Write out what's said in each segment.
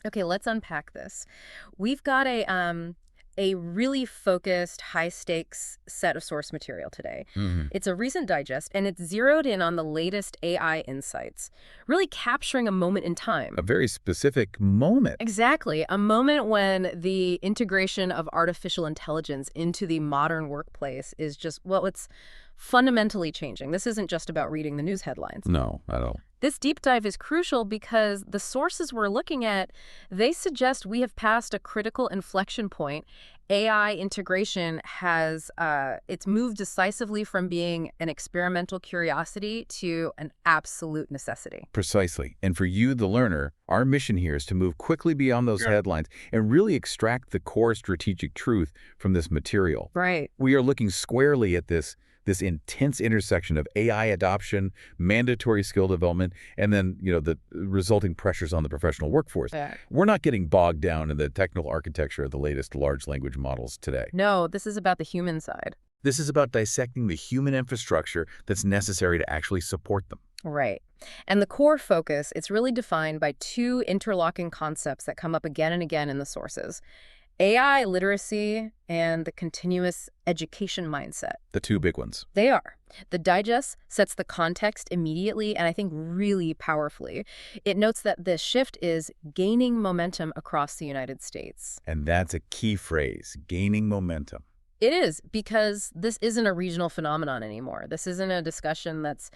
Okay, let's unpack this. We've got a really focused, high-stakes set of source material today. Hmm. It's a recent digest, and it's zeroed in on the latest AI insights, really capturing a moment in A time. very specific moment. Exactly, a moment when the integration of artificial intelligence into the modern workplace is just, well, it's fundamentally changing. This isn't just about reading the news headlines. No, I don't. This deep dive is crucial because the sources we're looking at, they suggest we have passed a critical inflection point. AI integration has it's moved decisively from being an experimental curiosity to an absolute necessity. Precisely. And for you, the learner, our mission here is to move quickly beyond those headlines and really extract the core strategic truth from this material. Right. We are looking squarely at this intense intersection of AI adoption, mandatory skill development, and then, the resulting pressures on the professional workforce. Yeah. We're not getting bogged down in the technical architecture of the latest large language models today. No, this is about the human side. This is about dissecting the human infrastructure that's necessary to actually support them. Right. And the core focus, it's really defined by two interlocking concepts that come up again and again in the sources. AI literacy and the continuous education mindset. The two big ones. They are. The digest sets the context immediately and I think really powerfully. It notes that this shift is gaining momentum across the United States. And that's a key phrase, gaining momentum. It is, because this isn't a regional phenomenon anymore. This isn't a discussion that's,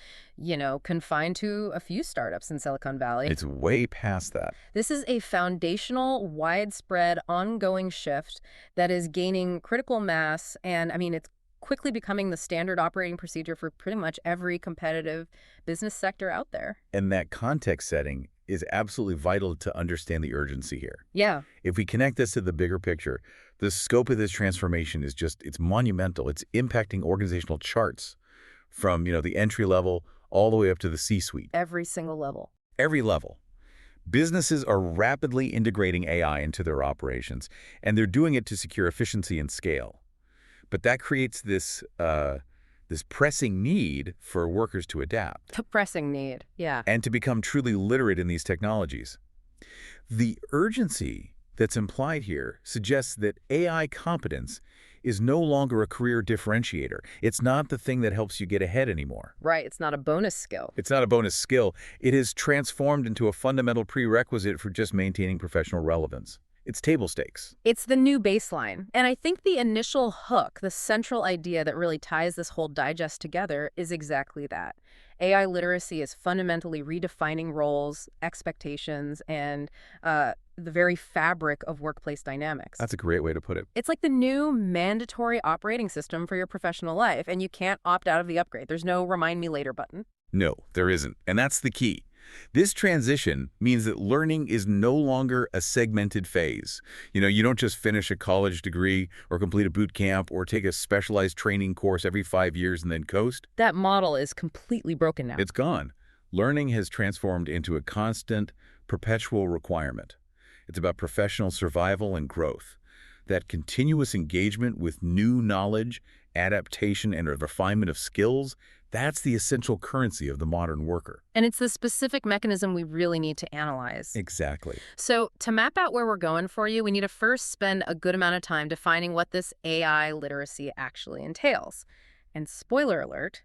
confined to a few startups in Silicon Valley. It's way past that. This is a foundational, widespread, ongoing shift that is gaining critical mass, and it's quickly becoming the standard operating procedure for pretty much every competitive business sector out there. And that context setting is absolutely vital to understand the urgency here. Yeah. If we connect this to the bigger picture, the scope of this transformation is it's monumental. It's impacting organizational charts from, the entry level all the way up to the C-suite. Every single level. Every level. Businesses are rapidly integrating AI into their operations, and they're doing it to secure efficiency and scale. But that creates this pressing need for workers to adapt The pressing need. Yeah. and to become truly literate in these technologies. The urgency that's implied here suggests that AI competence is no longer a career differentiator. It's not the thing that helps you get ahead anymore. Right. It's not a bonus skill. It's not a bonus skill. It is transformed into a fundamental prerequisite for just maintaining professional relevance. It's table stakes. It's the new baseline. And I think the initial hook, the central idea that really ties this whole digest together is exactly that. AI literacy is fundamentally redefining roles, expectations, and the very fabric of workplace dynamics. That's a great way to put it. It's like the new mandatory operating system for your professional life, and you can't opt out of the upgrade. There's no remind me later button. No, there isn't. And that's the key. This transition means that learning is no longer a segmented phase. You don't just finish a college degree or complete a boot camp or take a specialized training course every 5 years and then coast. That model is completely broken now. It's gone. Learning has transformed into a constant, perpetual requirement. It's about professional survival and growth. That continuous engagement with new knowledge, adaptation, and a refinement of skills, that's the essential currency of the modern worker. And it's the specific mechanism we really need to analyze. Exactly. So to map out where we're going for you, we need to first spend a good amount of time defining what this AI literacy actually entails. And spoiler alert,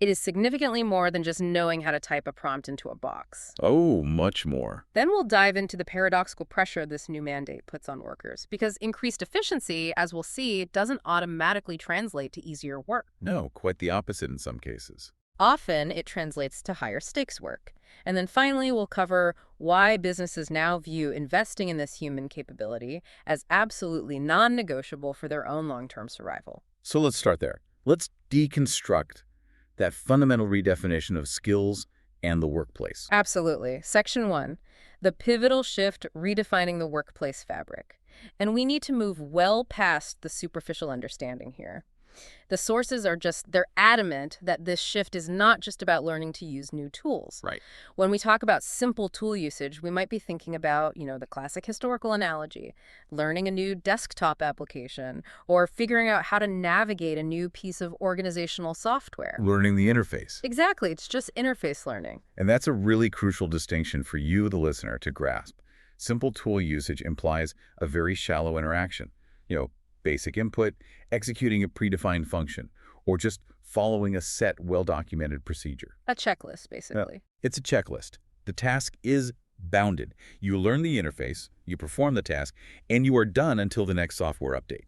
it is significantly more than just knowing how to type a prompt into a box. Oh, much more. Then we'll dive into the paradoxical pressure this new mandate puts on workers, because increased efficiency, as we'll see, doesn't automatically translate to easier work. No, quite the opposite in some cases. Often, it translates to higher stakes work. And then finally, we'll cover why businesses now view investing in this human capability as absolutely non-negotiable for their own long-term survival. So let's start there. Let's deconstruct that fundamental redefinition of skills and the workplace. Absolutely. Section 1, the pivotal shift redefining the workplace fabric. And we need to move well past the superficial understanding here. The sources they're adamant that this shift is not just about learning to use new tools. Right. When we talk about simple tool usage, we might be thinking about, the classic historical analogy, learning a new desktop application, or figuring out how to navigate a new piece of organizational software. Learning the interface. Exactly. It's just interface learning. And that's a really crucial distinction for you, the listener, to grasp. Simple tool usage implies a very shallow interaction. Basic input, executing a predefined function, or just following a set well-documented procedure. A checklist, Uh, basically. It's a checklist. The task is bounded. You learn the interface, you perform the task, and you are done until the next software update.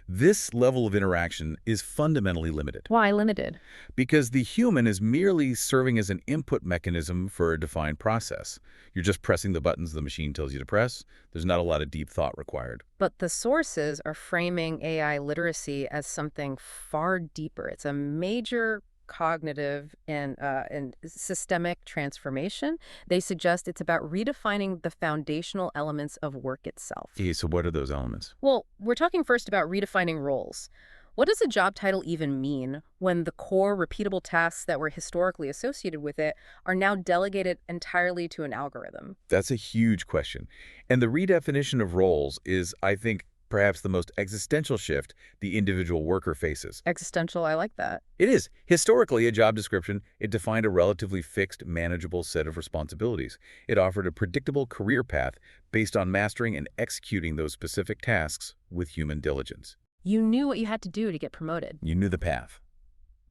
This level of interaction is fundamentally limited Why limited? because the human is merely serving as an input mechanism for a defined process. You're just pressing the buttons the machine tells you to press. There's not a lot of deep thought required. But the sources are framing AI literacy as something far deeper. It's a major cognitive and systemic transformation. They suggest it's about redefining the foundational elements of work itself. Okay, so what are those elements? Well, we're talking first about redefining roles. What does a job title even mean when the core repeatable tasks that were historically associated with it are now delegated entirely to an algorithm? That's a huge question. And the redefinition of roles is, I think, perhaps the most existential shift the individual worker faces. Existential, I like that. It is. Historically, a job description, it defined a relatively fixed, manageable set of responsibilities. It offered a predictable career path based on mastering and executing those specific tasks with human diligence. You knew what you had to do to get promoted. You knew the path.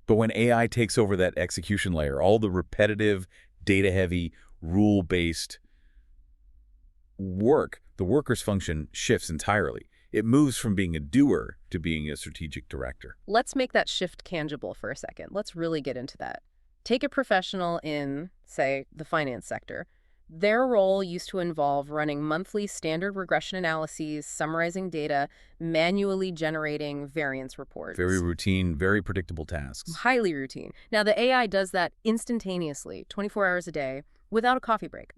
But when AI takes over that execution layer, all the repetitive, data-heavy, rule-based work, the worker's function shifts entirely. It moves from being a doer to being a strategic director. Let's make that shift tangible for a second. Let's really get into that. Take a professional in, say, the finance sector. Their role used to involve running monthly standard regression analyses, summarizing data, manually generating variance reports. Very routine, very predictable tasks. Highly routine. Now, the AI does that instantaneously, 24 hours a day, without a coffee break.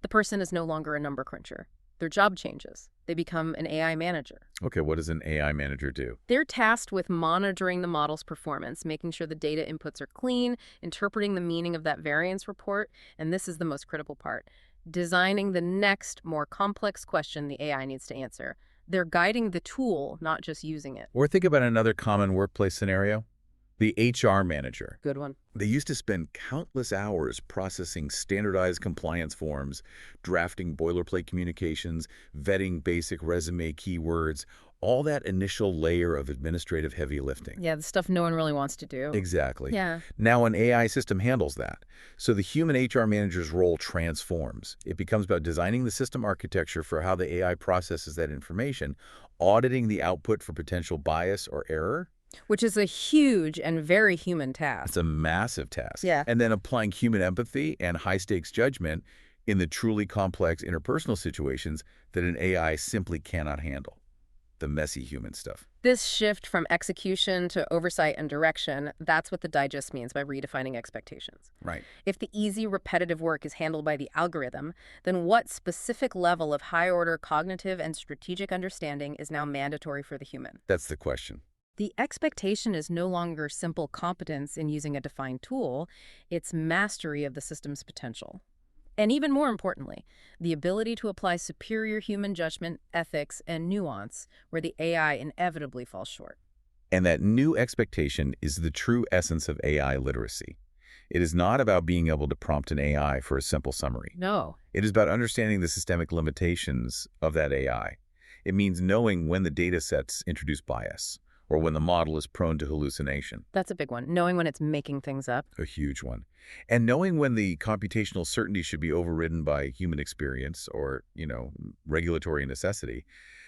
The person is no longer a number cruncher. Their job changes. They become an AI manager. Okay, what does an AI manager do? They're tasked with monitoring the model's performance, making sure the data inputs are clean, interpreting the meaning of that variance report, and this is the most critical part, designing the next, more complex question the AI needs to answer. They're guiding the tool, not just using it. Or think about another common workplace scenario. The HR manager. Good one. They used to spend countless hours processing standardized compliance forms, drafting boilerplate communications, vetting basic resume keywords, all that initial layer of administrative heavy lifting. Yeah, the stuff no one really wants to do. Exactly. Yeah. Now an AI system handles that. So the human HR manager's role transforms. It becomes about designing the system architecture for how the AI processes that information, auditing the output for potential bias or error. Which is a huge and very human task. It's a massive task. Yeah. And then applying human empathy and high-stakes judgment in the truly complex interpersonal situations that an AI simply cannot handle. The messy human stuff. This shift from execution to oversight and direction, that's what the digest means by redefining expectations. Right. If the easy, repetitive work is handled by the algorithm, then what specific level of high-order cognitive and strategic understanding is now mandatory for the human? That's the question. The expectation is no longer simple competence in using a defined tool, it's mastery of the system's potential. And even more importantly, the ability to apply superior human judgment, ethics, and nuance where the AI inevitably falls short. And that new expectation is the true essence of AI literacy. It is not about being able to prompt an AI for a simple summary. No. It is about understanding the systemic limitations of that AI. It means knowing when the data sets introduce bias, or when the model is prone to hallucination. That's a big one. Knowing when it's making things up. A huge one. And knowing when the computational certainty should be overridden by human experience or, regulatory necessity.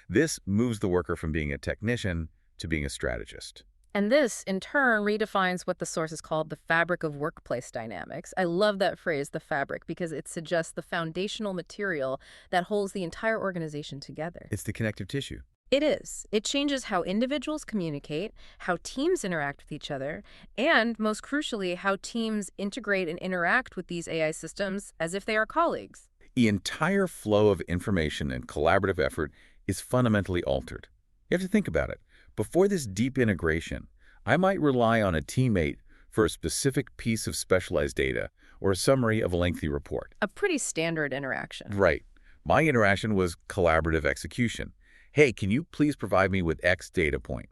This moves the worker from being a technician to being a strategist. And this, in turn, redefines what the sources called the fabric of workplace dynamics. I love that phrase, the fabric, because it suggests the foundational material that holds the entire organization together. It's the connective tissue. It is. It changes how individuals communicate, how teams interact with each other, and, most crucially, how teams integrate and interact with these AI systems as if they are colleagues. The entire flow of information and collaborative effort is fundamentally altered. You have to think about it. Before this deep integration, I might rely on a teammate for a specific piece of specialized data or a summary of a lengthy report. A pretty standard interaction. Right. My interaction was collaborative execution. Hey, can you please provide me with X data point?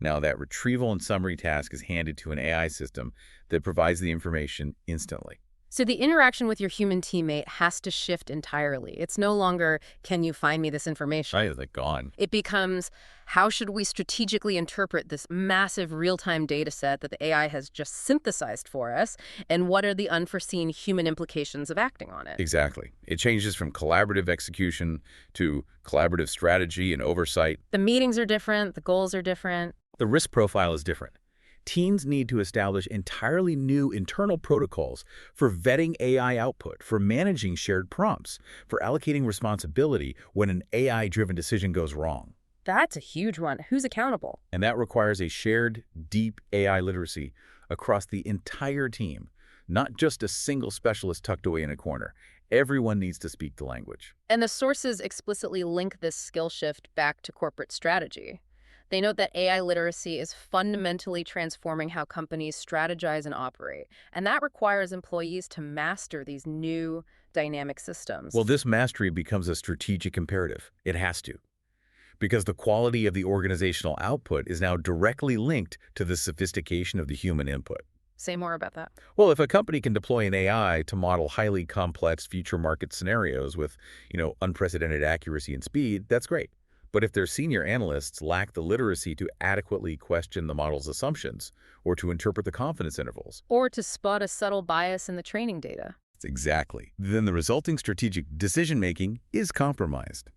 Now that retrieval and summary task is handed to an AI system that provides the information instantly. So the interaction with your human teammate has to shift entirely. It's no longer, can you find me this information? Right, like gone. It becomes, how should we strategically interpret this massive real-time data set that the AI has just synthesized for us, and what are the unforeseen human implications of acting on it? Exactly. It changes from collaborative execution to collaborative strategy and oversight. The meetings are different, the goals are different. The risk profile is different. Teams need to establish entirely new internal protocols for vetting AI output, for managing shared prompts, for allocating responsibility when an AI-driven decision goes wrong. That's a huge one. Who's accountable? And that requires a shared, deep AI literacy across the entire team, not just a single specialist tucked away in a corner. Everyone needs to speak the language. And the sources explicitly link this skill shift back to corporate strategy. They note that AI literacy is fundamentally transforming how companies strategize and operate, and that requires employees to master these new dynamic systems. Well, this mastery becomes a strategic imperative. It has to, because the quality of the organizational output is now directly linked to the sophistication of the human input. Say more about that. Well, if a company can deploy an AI to model highly complex future market scenarios with, unprecedented accuracy and speed, that's great. But if their senior analysts lack the literacy to adequately question the model's assumptions or to interpret the confidence intervals, Or to spot a subtle bias in the training data. exactly, then the resulting strategic decision-making is compromised.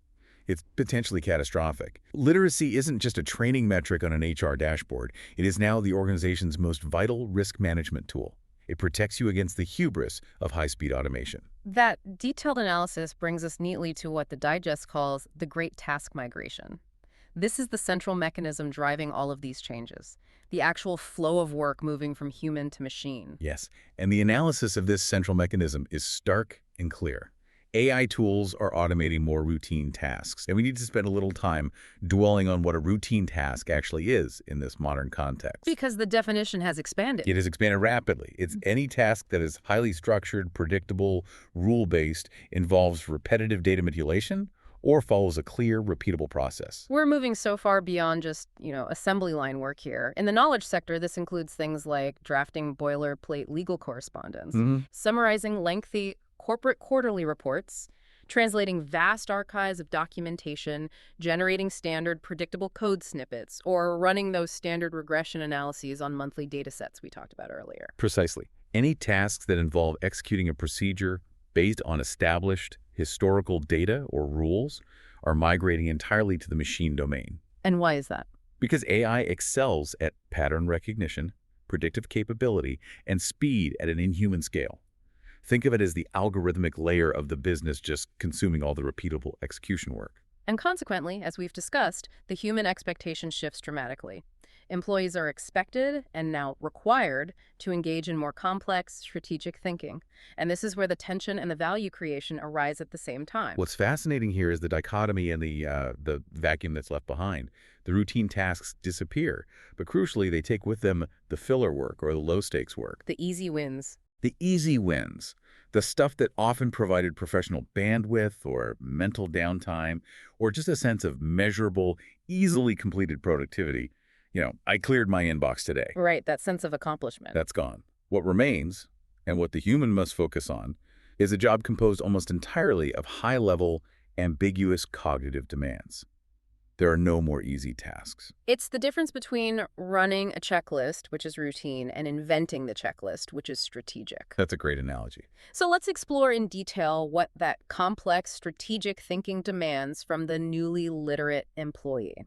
It's potentially catastrophic. Literacy isn't just a training metric on an HR dashboard. It is now the organization's most vital risk management tool. It protects you against the hubris of high-speed automation. That detailed analysis brings us neatly to what the digest calls the Great Task Migration. This is the central mechanism driving all of these changes, the actual flow of work moving from human to machine. Yes, and the analysis of this central mechanism is stark and clear. AI tools are automating more routine tasks, and we need to spend a little time dwelling on what a routine task actually is in this modern context. Because the definition has expanded. It has expanded rapidly. It's any task that is highly structured, predictable, rule-based, involves repetitive data manipulation, or follows a clear, repeatable process. We're moving so far beyond just, assembly line work here. In the knowledge sector, this includes things like drafting boilerplate legal correspondence, summarizing lengthy corporate quarterly reports, translating vast archives of documentation, generating standard predictable code snippets, or running those standard regression analyses on monthly data sets we talked about earlier. Precisely. Any tasks that involve executing a procedure based on established historical data or rules are migrating entirely to the machine domain. And why is that? Because AI excels at pattern recognition, predictive capability, and speed at an inhuman scale. Think of it as the algorithmic layer of the business just consuming all the repeatable execution work. And consequently, as we've discussed, the human expectation shifts dramatically. Employees are expected and now required to engage in more complex, strategic thinking. And this is where the tension and the value creation arise at the same time. What's fascinating here is the dichotomy and the vacuum that's left behind. The routine tasks disappear, but crucially, they take with them the filler work or the low-stakes work. The easy wins. The easy wins, the stuff that often provided professional bandwidth or mental downtime or just a sense of measurable, easily completed productivity. I cleared my inbox today. Right, that sense of accomplishment. That's gone. What remains, and what the human must focus on, is a job composed almost entirely of high-level, ambiguous cognitive demands. There are no more easy tasks. It's the difference between running a checklist, which is routine, and inventing the checklist, which is strategic. That's a great analogy. So let's explore in detail what that complex strategic thinking demands from the newly literate employee.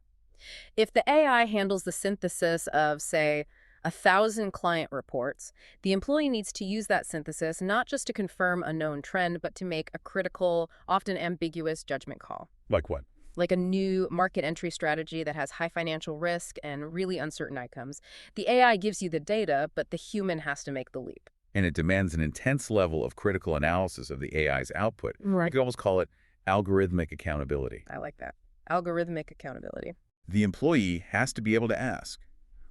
If the AI handles the synthesis of, say, 1,000 client reports, the employee needs to use that synthesis not just to confirm a known trend, but to make a critical, often ambiguous judgment call. Like what? Like a new market entry strategy that has high financial risk and really uncertain outcomes. The AI gives you the data, but the human has to make the leap. And it demands an intense level of critical analysis of the AI's output. Right. You could almost call it algorithmic accountability. I like that. Algorithmic accountability. The employee has to be able to ask,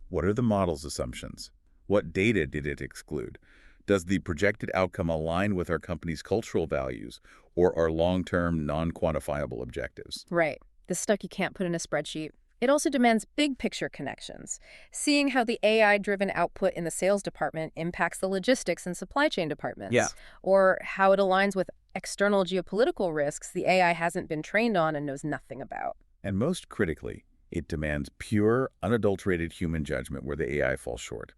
what are the model's assumptions? What data did it exclude? Does the projected outcome align with our company's cultural values or our long-term, non-quantifiable objectives? Right. The stuff you can't put in a spreadsheet. It also demands big picture connections, seeing how the AI-driven output in the sales department impacts the logistics and supply chain Yeah. departments, or how it aligns with external geopolitical risks the AI hasn't been trained on and knows nothing about. And most critically, it demands pure, unadulterated human judgment where the AI falls short.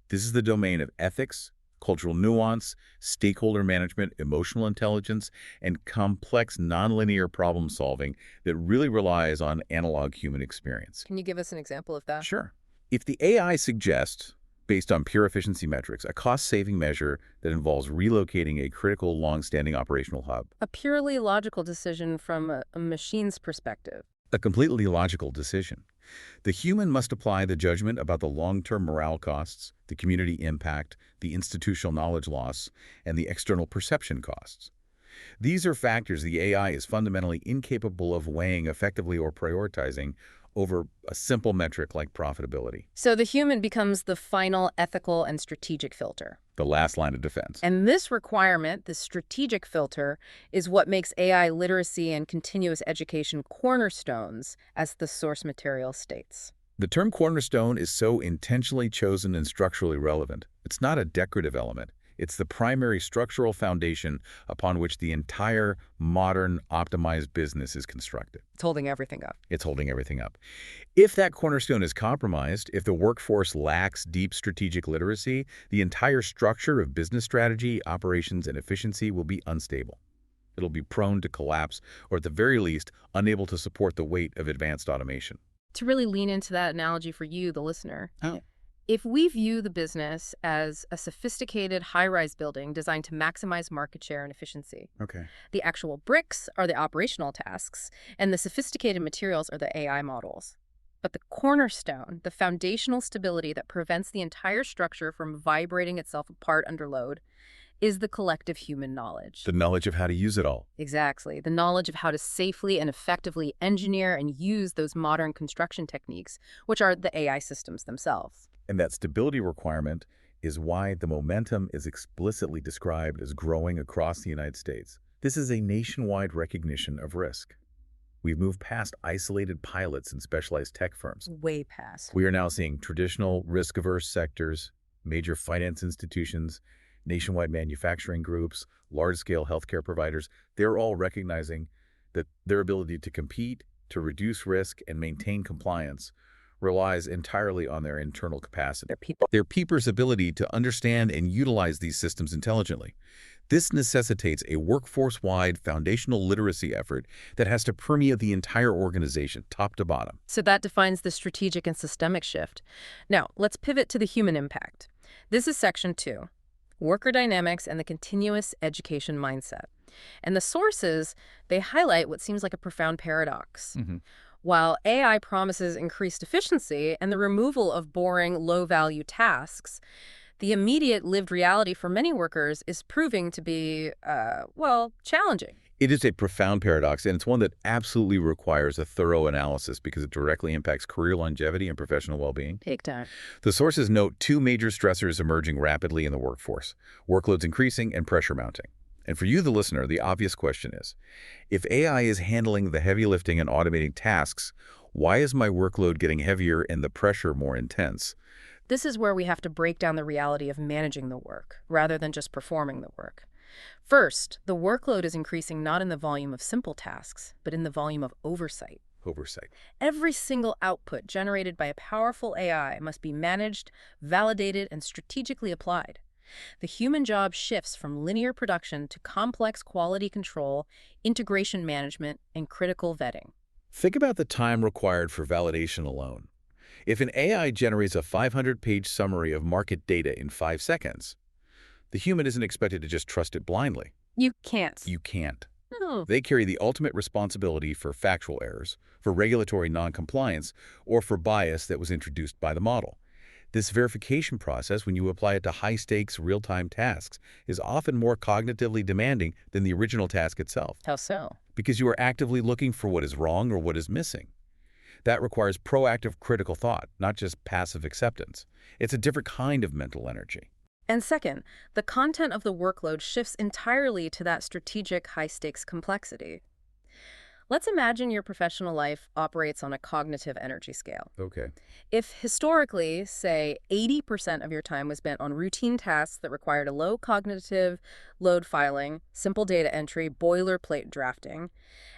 This is the domain of ethics, cultural nuance, stakeholder management, emotional intelligence, and complex nonlinear problem solving that really relies on analog human experience. Can you give us an example of that? Sure. If the AI suggests, based on pure efficiency metrics, a cost-saving measure that involves relocating a critical, long-standing operational hub, A purely logical decision from a machine's perspective. a completely logical decision, the human must apply the judgment about the long-term morale costs, the community impact, the institutional knowledge loss, and the external perception costs. These are factors the AI is fundamentally incapable of weighing effectively or prioritizing over a simple metric like profitability, So the human becomes the final ethical and strategic filter. the last line of defense. And this requirement, this strategic filter, is what makes AI literacy and continuous education cornerstones, as the source material states. The term cornerstone is so intentionally chosen and structurally relevant. It's not a decorative element. It's the primary structural foundation upon which the entire modern optimized business is constructed. It's holding everything up. It's holding everything up. If that cornerstone is compromised, if the workforce lacks deep strategic literacy, the entire structure of business strategy, operations, and efficiency will be unstable. It'll be prone to collapse, or at the very least, unable to support the weight of advanced automation. To really lean into that analogy for you, the listener, Oh. if we view the business as a sophisticated high-rise building designed to maximize market share and efficiency, Okay. the actual bricks are the operational tasks, and the sophisticated materials are the AI models. But the cornerstone, the foundational stability that prevents the entire structure from vibrating itself apart under load, is the collective human knowledge. The knowledge of how to use it all. Exactly. The knowledge of how to safely and effectively engineer and use those modern construction techniques, which are the AI systems themselves. And that stability requirement is why the momentum is explicitly described as growing across the United States. This is a nationwide recognition of risk. We've moved past isolated pilots and specialized tech firms. Way past. We are now seeing traditional risk-averse sectors, major finance institutions, nationwide manufacturing groups, large-scale healthcare providers. They're all recognizing that their ability to compete, to reduce risk, and maintain compliance relies entirely on their internal capacity. Their people's ability to understand and utilize these systems intelligently. This necessitates a workforce-wide foundational literacy effort that has to permeate the entire organization, top to bottom. So that defines the strategic and systemic shift. Now, let's pivot to the human impact. This is section 2, worker dynamics and the continuous education mindset. And the sources, they highlight what seems like a profound paradox. While AI promises increased efficiency and the removal of boring, low-value tasks, the immediate lived reality for many workers is proving to be, challenging. It is a profound paradox, and it's one that absolutely requires a thorough analysis because it directly impacts career longevity and professional well-being. Big time. The sources note two major stressors emerging rapidly in the workforce: workloads increasing and pressure mounting. And for you, the listener, the obvious question is, if AI is handling the heavy lifting and automating tasks, why is my workload getting heavier and the pressure more intense? This is where we have to break down the reality of managing the work, rather than just performing the work. First, the workload is increasing not in the volume of simple tasks, but in the volume of oversight. Oversight. Every single output generated by a powerful AI must be managed, validated, and strategically applied. The human job shifts from linear production to complex quality control, integration management, and critical vetting. Think about the time required for validation alone. If an AI generates a 500-page summary of market data in 5 seconds, the human isn't expected to just trust it blindly. You can't. You can't. No. They carry the ultimate responsibility for factual errors, for regulatory noncompliance, or for bias that was introduced by the model. This verification process, when you apply it to high-stakes, real-time tasks, is often more cognitively demanding than the original task itself, How so? because you are actively looking for what is wrong or what is missing. That requires proactive critical thought, not just passive acceptance. It's a different kind of mental energy. And second, the content of the workload shifts entirely to that strategic high-stakes complexity. Let's imagine your professional life operates on a cognitive energy scale. Okay. If historically, say, 80% of your time was spent on routine tasks that required a low cognitive load filing, simple data entry, boilerplate drafting,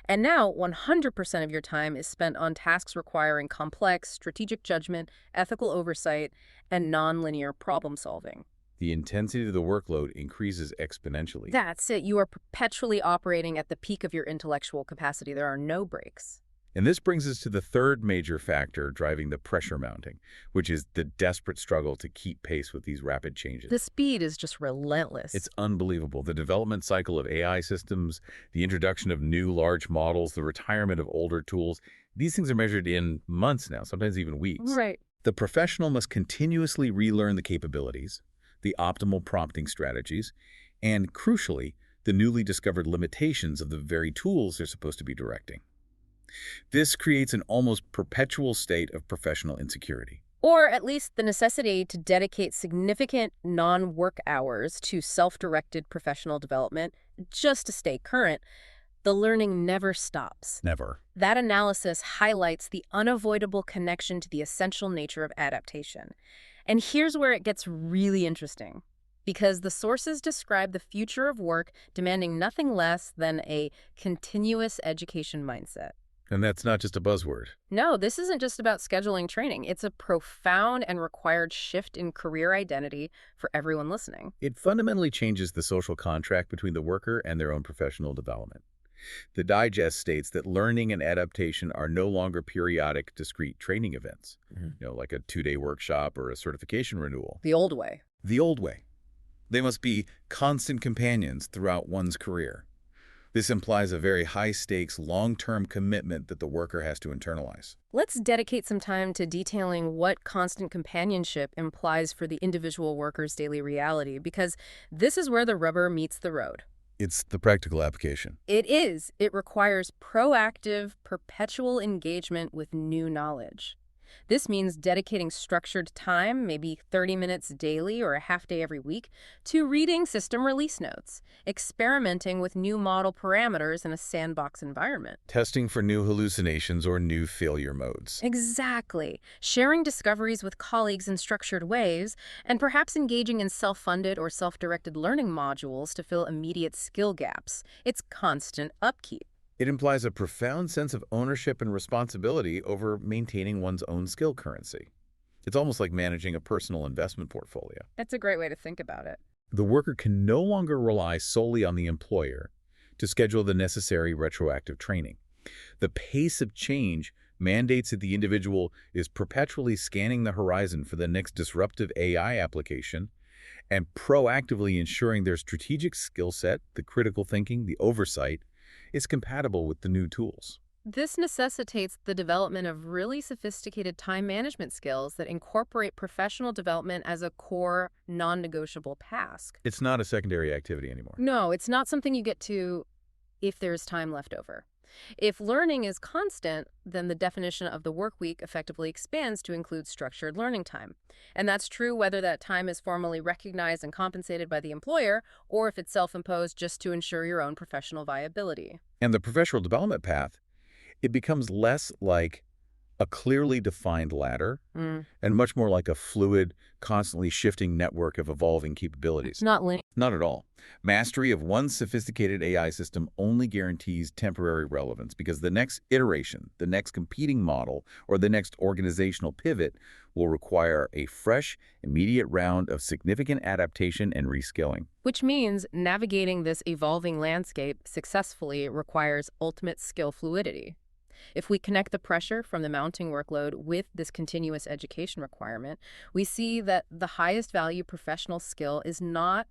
and now 100% of your time is spent on tasks requiring complex strategic judgment, ethical oversight, and nonlinear problem solving. The intensity of the workload increases exponentially. That's it. You are perpetually operating at the peak of your intellectual capacity. There are no breaks. And this brings us to the third major factor driving the pressure mounting, which is the desperate struggle to keep pace with these rapid changes. The speed is just relentless. It's unbelievable. The development cycle of AI systems, the introduction of new large models, the retirement of older tools, these things are measured in months now, sometimes even weeks. Right. The professional must continuously relearn the capabilities, the optimal prompting strategies, and, crucially, the newly discovered limitations of the very tools they're supposed to be directing. This creates an almost perpetual state of professional insecurity. Or at least the necessity to dedicate significant non-work hours to self-directed professional development just to stay current. The learning never stops. Never. That analysis highlights the unavoidable connection to the essential nature of adaptation. And here's where it gets really interesting, because the sources describe the future of work demanding nothing less than a continuous education mindset. And that's not just a buzzword. No, this isn't just about scheduling training. It's a profound and required shift in career identity for everyone listening. It fundamentally changes the social contract between the worker and their own professional development. The digest states that learning and adaptation are no longer periodic, discrete training events, like a 2-day workshop or a certification renewal. The old way. The old way. They must be constant companions throughout one's career. This implies a very high-stakes, long-term commitment that the worker has to internalize. Let's dedicate some time to detailing what constant companionship implies for the individual worker's daily reality, because this is where the rubber meets the road. It's the practical application. It is. It requires proactive, perpetual engagement with new knowledge. This means dedicating structured time, maybe 30 minutes daily or a half day every week, to reading system release notes, experimenting with new model parameters in a sandbox environment. Testing for new hallucinations or new failure modes. Exactly. Sharing discoveries with colleagues in structured ways, and perhaps engaging in self-funded or self-directed learning modules to fill immediate skill gaps. It's constant upkeep. It implies a profound sense of ownership and responsibility over maintaining one's own skill currency. It's almost like managing a personal investment portfolio. That's a great way to think about it. The worker can no longer rely solely on the employer to schedule the necessary retroactive training. The pace of change mandates that the individual is perpetually scanning the horizon for the next disruptive AI application and proactively ensuring their strategic skill set, the critical thinking, the oversight, is compatible with the new tools. This necessitates the development of really sophisticated time management skills that incorporate professional development as a core, non-negotiable task. It's not a secondary activity anymore. No, it's not something you get to if there's time left over. If learning is constant, then the definition of the work week effectively expands to include structured learning time. And that's true whether that time is formally recognized and compensated by the employer, or if it's self-imposed just to ensure your own professional viability. And the professional development path, it becomes less like a clearly defined ladder and much more like a fluid, constantly shifting network of evolving capabilities. It's not linear. Not at all. Mastery of one sophisticated AI system only guarantees temporary relevance because the next iteration, the next competing model, or the next organizational pivot will require a fresh, immediate round of significant adaptation and reskilling. Which means navigating this evolving landscape successfully requires ultimate skill fluidity. If we connect the pressure from the mounting workload with this continuous education requirement, we see that the highest value professional skill is not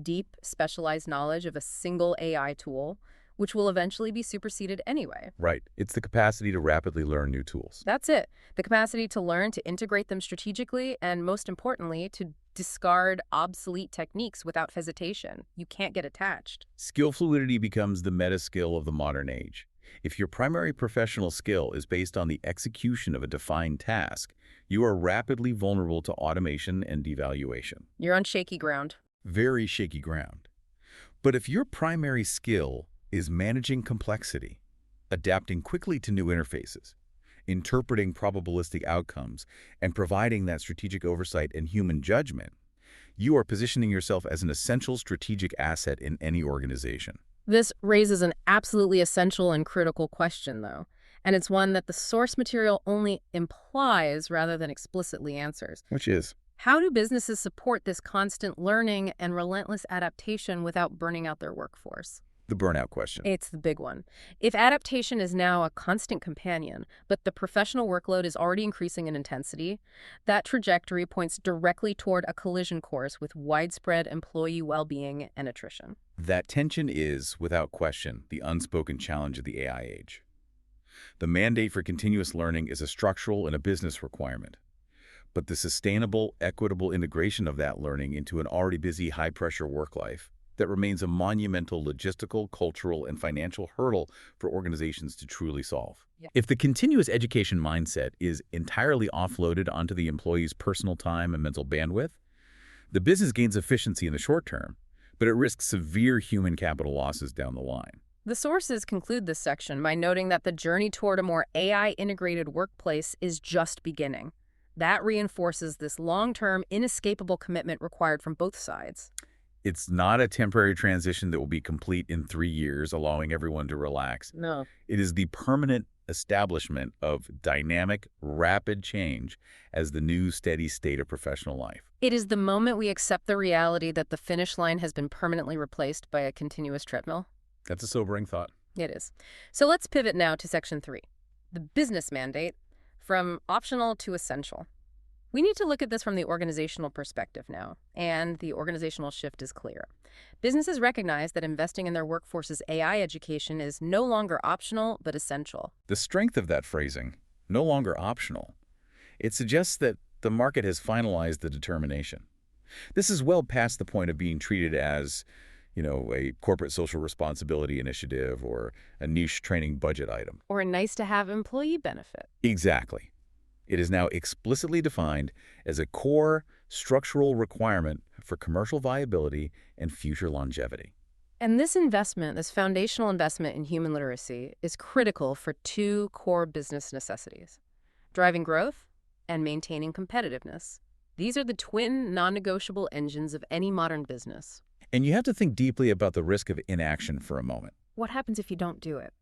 deep, specialized knowledge of a single AI tool, which will eventually be superseded anyway. Right. It's the capacity to rapidly learn new tools. That's it. The capacity to learn, to integrate them strategically, and most importantly, to discard obsolete techniques without hesitation. You can't get attached. Skill fluidity becomes the meta skill of the modern age. If your primary professional skill is based on the execution of a defined task, you are rapidly vulnerable to automation and devaluation. You're on shaky ground. Very shaky ground. But if your primary skill is managing complexity, adapting quickly to new interfaces, interpreting probabilistic outcomes, and providing that strategic oversight and human judgment, you are positioning yourself as an essential strategic asset in any organization. This raises an absolutely essential and critical question, though, and it's one that the source material only implies rather than explicitly answers. Which is? How do businesses support this constant learning and relentless adaptation without burning out their workforce? The burnout question. It's the big one. If adaptation is now a constant companion, but the professional workload is already increasing in intensity, that trajectory points directly toward a collision course with widespread employee well-being and attrition. That tension is, without question, the unspoken challenge of the AI age. The mandate for continuous learning is a structural and a business requirement. But the sustainable, equitable integration of that learning into an already busy, high-pressure work life, that remains a monumental logistical, cultural, and financial hurdle for organizations to truly solve. Yeah. If the continuous education mindset is entirely offloaded onto the employee's personal time and mental bandwidth, the business gains efficiency in the short term, but it risks severe human capital losses down the line. The sources conclude this section by noting that the journey toward a more AI-integrated workplace is just beginning. That reinforces this long-term, inescapable commitment required from both sides. It's not a temporary transition that will be complete in 3 years, allowing everyone to relax. No. It is the permanent establishment of dynamic, rapid change as the new steady state of professional life. It is the moment we accept the reality that the finish line has been permanently replaced by a continuous treadmill. That's a sobering thought. It is. So let's pivot now to Section 3, the business mandate, from optional to essential. We need to look at this from the organizational perspective now, and the organizational shift is clear. Businesses recognize that investing in their workforce's AI education is no longer optional, but essential. The strength of that phrasing, no longer optional, it suggests that the market has finalized the determination. This is well past the point of being treated as, a corporate social responsibility initiative or a niche training budget item. Or a nice-to-have employee benefit. Exactly. It is now explicitly defined as a core structural requirement for commercial viability and future longevity. And this investment, this foundational investment in human literacy, is critical for two core business necessities: driving growth and maintaining competitiveness. These are the twin, non-negotiable engines of any modern business. And you have to think deeply about the risk of inaction for a moment. What happens if you don't do it?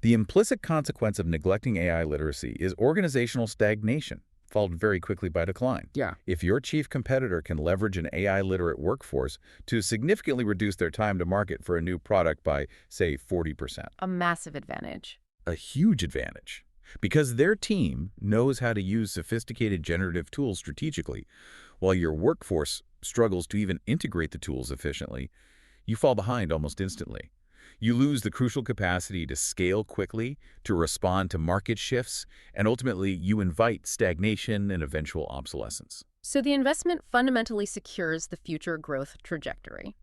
The implicit consequence of neglecting AI literacy is organizational stagnation, followed very quickly by decline. Yeah. If your chief competitor can leverage an AI-literate workforce to significantly reduce their time to market for a new product by, say, 40%. A massive advantage. A huge advantage. Because their team knows how to use sophisticated generative tools strategically, while your workforce struggles to even integrate the tools efficiently, you fall behind almost instantly. You lose the crucial capacity to scale quickly, to respond to market shifts, and ultimately you invite stagnation and eventual obsolescence. So the investment fundamentally secures the future growth trajectory.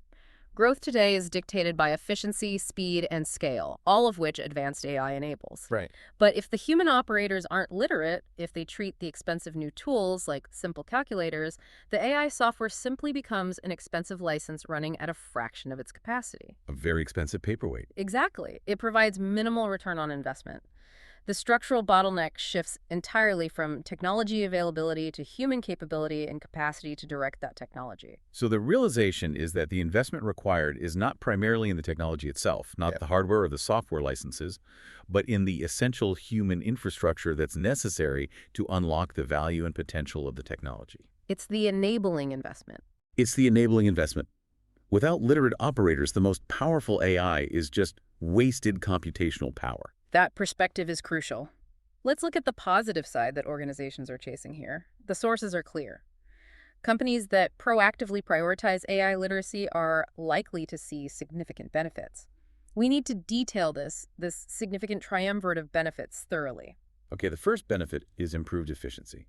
Growth today is dictated by efficiency, speed, and scale, all of which advanced AI enables. Right. But if the human operators aren't literate, if they treat the expensive new tools like simple calculators, the AI software simply becomes an expensive license running at a fraction of its capacity. A very expensive paperweight. Exactly. It provides minimal return on investment. The structural bottleneck shifts entirely from technology availability to human capability and capacity to direct that technology. So the realization is that the investment required is not primarily in the technology itself, not the hardware or the software licenses, but in the essential human infrastructure that's necessary to unlock the value and potential of the technology. It's the enabling investment. It's the enabling investment. Without literate operators, the most powerful AI is just wasted computational power. That perspective is crucial. Let's look at the positive side that organizations are chasing here. The sources are clear. Companies that proactively prioritize AI literacy are likely to see significant benefits. We need to detail this significant triumvirate of benefits thoroughly. Okay, the first benefit is improved efficiency.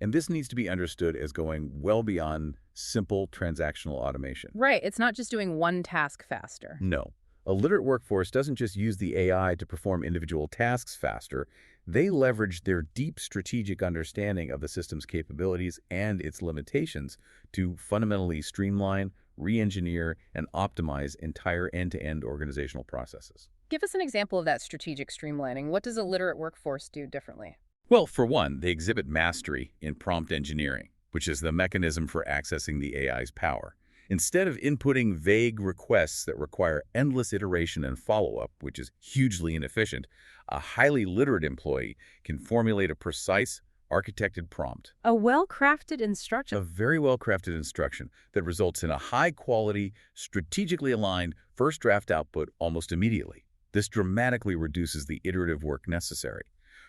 And this needs to be understood as going well beyond simple transactional automation. Right, it's not just doing one task faster. No. A literate workforce doesn't just use the AI to perform individual tasks faster. They leverage their deep strategic understanding of the system's capabilities and its limitations to fundamentally streamline, re-engineer, and optimize entire end-to-end organizational processes. Give us an example of that strategic streamlining. What does a literate workforce do differently? Well, for one, they exhibit mastery in prompt engineering, which is the mechanism for accessing the AI's power. Instead of inputting vague requests that require endless iteration and follow-up, which is hugely inefficient, a highly literate employee can formulate a precise, architected prompt. A well-crafted A instruction. very well-crafted instruction that results in a high-quality, strategically aligned first draft output almost immediately. This dramatically reduces the iterative work necessary.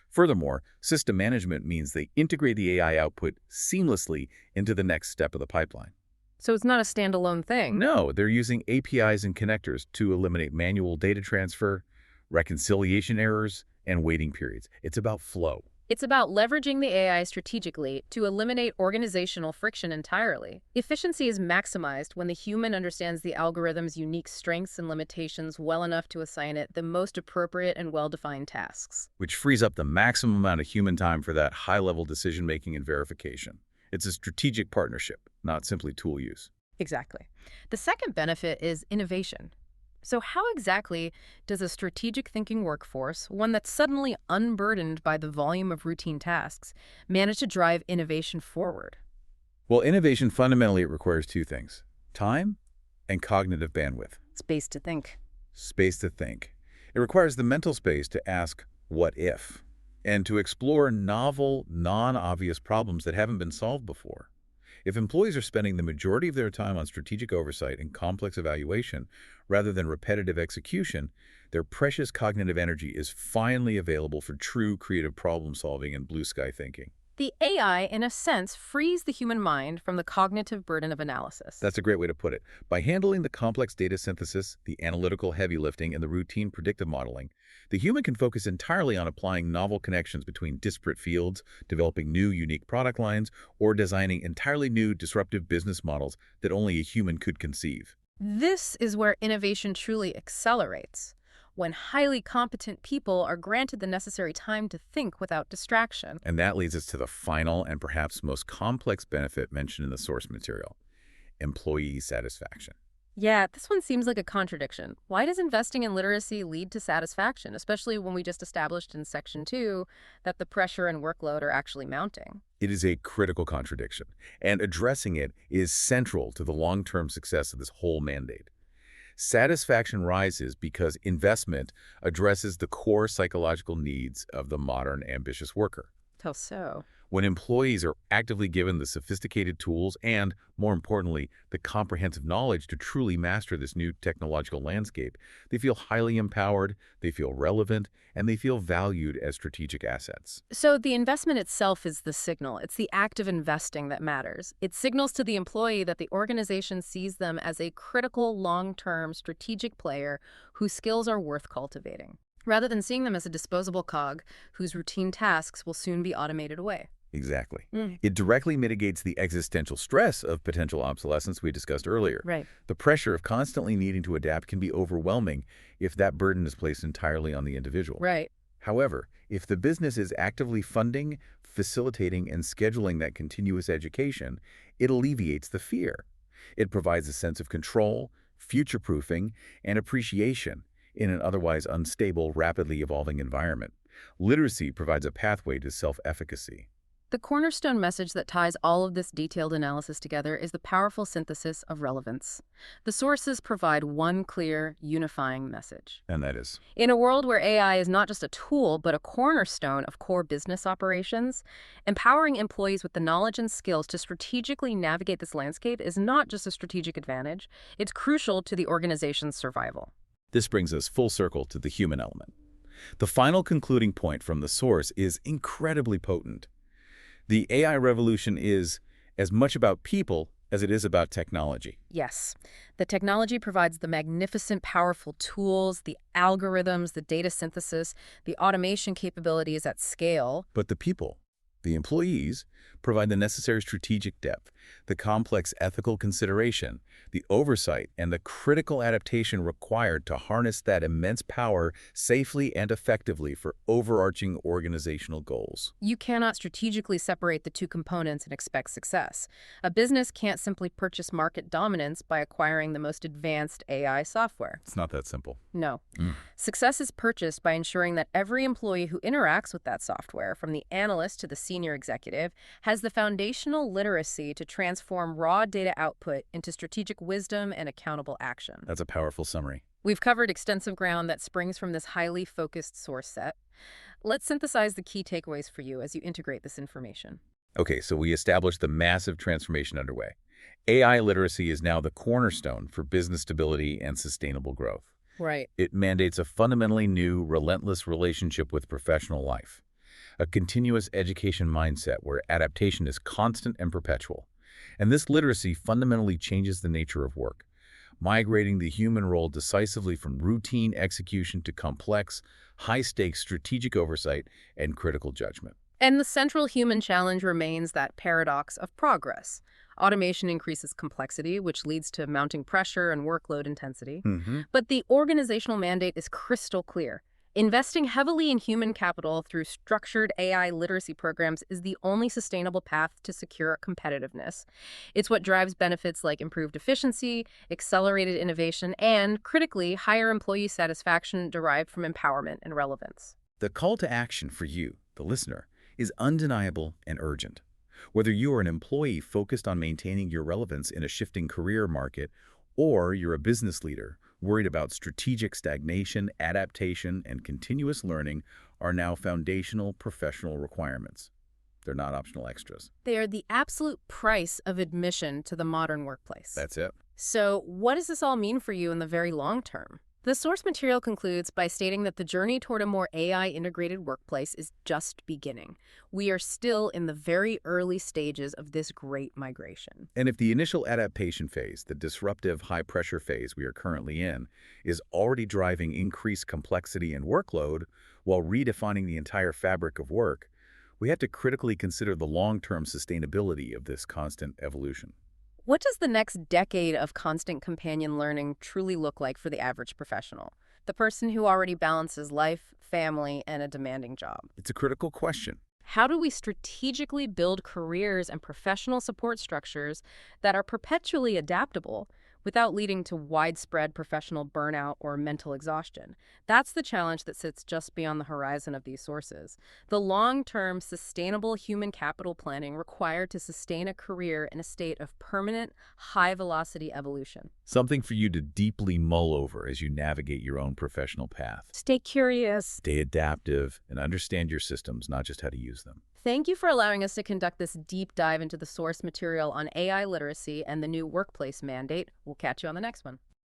Furthermore, system management means they integrate the AI output seamlessly into the next step of the pipeline. So it's not a standalone thing. No, they're using APIs and connectors to eliminate manual data transfer, reconciliation errors, and waiting periods. It's about flow. It's about leveraging the AI strategically to eliminate organizational friction entirely. Efficiency is maximized when the human understands the algorithm's unique strengths and limitations well enough to assign it the most appropriate and well-defined tasks. Which frees up the maximum amount of human time for that high-level decision-making and verification. It's a strategic partnership, not simply tool use. Exactly. The second benefit is innovation. So how exactly does a strategic thinking workforce, one that's suddenly unburdened by the volume of routine tasks, manage to drive innovation forward? Well, innovation fundamentally requires two things: time and cognitive bandwidth. Space to think. Space to think. It requires the mental space to ask, what if? And to explore novel, non-obvious problems that haven't been solved before. If employees are spending the majority of their time on strategic oversight and complex evaluation rather than repetitive execution, their precious cognitive energy is finally available for true creative problem-solving and blue-sky thinking. The AI, in a sense, frees the human mind from the cognitive burden of analysis. That's a great way to put it. By handling the complex data synthesis, the analytical heavy lifting, and the routine predictive modeling, the human can focus entirely on applying novel connections between disparate fields, developing new, unique product lines, or designing entirely new, disruptive business models that only a human could conceive. This is where innovation truly accelerates, when highly competent people are granted the necessary time to think without distraction. And that leads us to the final and perhaps most complex benefit mentioned in the source material: employee satisfaction. Yeah, this one seems like a contradiction. Why does investing in literacy lead to satisfaction, especially when we just established in Section 2 that the pressure and workload are actually mounting? It is a critical contradiction, and addressing it is central to the long-term success of this whole mandate. Satisfaction rises because investment addresses the core psychological needs of the modern ambitious worker. How so? When employees are actively given the sophisticated tools and, more importantly, the comprehensive knowledge to truly master this new technological landscape, they feel highly empowered, they feel relevant, and they feel valued as strategic assets. So the investment itself is the signal. It's the act of investing that matters. It signals to the employee that the organization sees them as a critical, long-term strategic player whose skills are worth cultivating, rather than seeing them as a disposable cog whose routine tasks will soon be automated away. Exactly. It directly mitigates the existential stress of potential obsolescence we discussed earlier. Right. The pressure of constantly needing to adapt can be overwhelming if that burden is placed entirely on the individual. Right. However, if the business is actively funding, facilitating, and scheduling that continuous education, it alleviates the fear. It provides a sense of control, future-proofing, and appreciation in an otherwise unstable, rapidly evolving environment. Literacy provides a pathway to self-efficacy. The cornerstone message that ties all of this detailed analysis together is the powerful synthesis of relevance. The sources provide one clear, unifying message. And that is, In a world where AI is not just a tool, but a cornerstone of core business operations, empowering employees with the knowledge and skills to strategically navigate this landscape is not just a strategic advantage, it's crucial to the organization's survival. this brings us full circle to the human element. The final concluding point from the source is incredibly potent. The AI revolution is as much about people as it is about technology. Yes, the technology provides the magnificent, powerful tools, the algorithms, the data synthesis, the automation capabilities at scale. But the people, the employees, provide the necessary strategic depth, the complex ethical consideration, the oversight, and the critical adaptation required to harness that immense power safely and effectively for overarching organizational goals. You cannot strategically separate the two components and expect success. A business can't simply purchase market dominance by acquiring the most advanced AI software. It's not that simple. No. Success is purchased by ensuring that every employee who interacts with that software, from the analyst to the senior executive, has the foundational literacy to transform raw data output into strategic wisdom and accountable action. That's a powerful summary. We've covered extensive ground that springs from this highly focused source set. Let's synthesize the key takeaways for you as you integrate this information. Okay, so we established the massive transformation underway. AI literacy is now the cornerstone for business stability and sustainable growth. Right. It mandates a fundamentally new, relentless relationship with professional life, a continuous education mindset where adaptation is constant and perpetual. And this literacy fundamentally changes the nature of work, migrating the human role decisively from routine execution to complex, high-stakes strategic oversight and critical judgment. And the central human challenge remains that paradox of progress. Automation increases complexity, which leads to mounting pressure and workload intensity. But the organizational mandate is crystal clear. Investing heavily in human capital through structured AI literacy programs is the only sustainable path to secure competitiveness. It's what drives benefits like improved efficiency, accelerated innovation, and, critically, higher employee satisfaction derived from empowerment and relevance. The call to action for you, the listener, is undeniable and urgent. Whether you are an employee focused on maintaining your relevance in a shifting career market, or you're a business leader worried about strategic stagnation, adaptation, and continuous learning are now foundational professional requirements. They're not optional extras. They are the absolute price of admission to the modern workplace. That's it. So, what does this all mean for you in the very long term? The source material concludes by stating that the journey toward a more AI-integrated workplace is just beginning. We are still in the very early stages of this great migration. And if the initial adaptation phase, the disruptive high-pressure phase we are currently in, is already driving increased complexity and workload while redefining the entire fabric of work, we have to critically consider the long-term sustainability of this constant evolution. What does the next decade of constant companion learning truly look like for the average professional? The person who already balances life, family, and a demanding job. It's a critical question. How do we strategically build careers and professional support structures that are perpetually adaptable without leading to widespread professional burnout or mental exhaustion? That's the challenge that sits just beyond the horizon of these sources. The long-term, sustainable human capital planning required to sustain a career in a state of permanent, high-velocity evolution. Something for you to deeply mull over as you navigate your own professional path. Stay curious. Stay adaptive and understand your systems, not just how to use them. Thank you for allowing us to conduct this deep dive into the source material on AI literacy and the new workplace mandate. We'll catch you on the next one.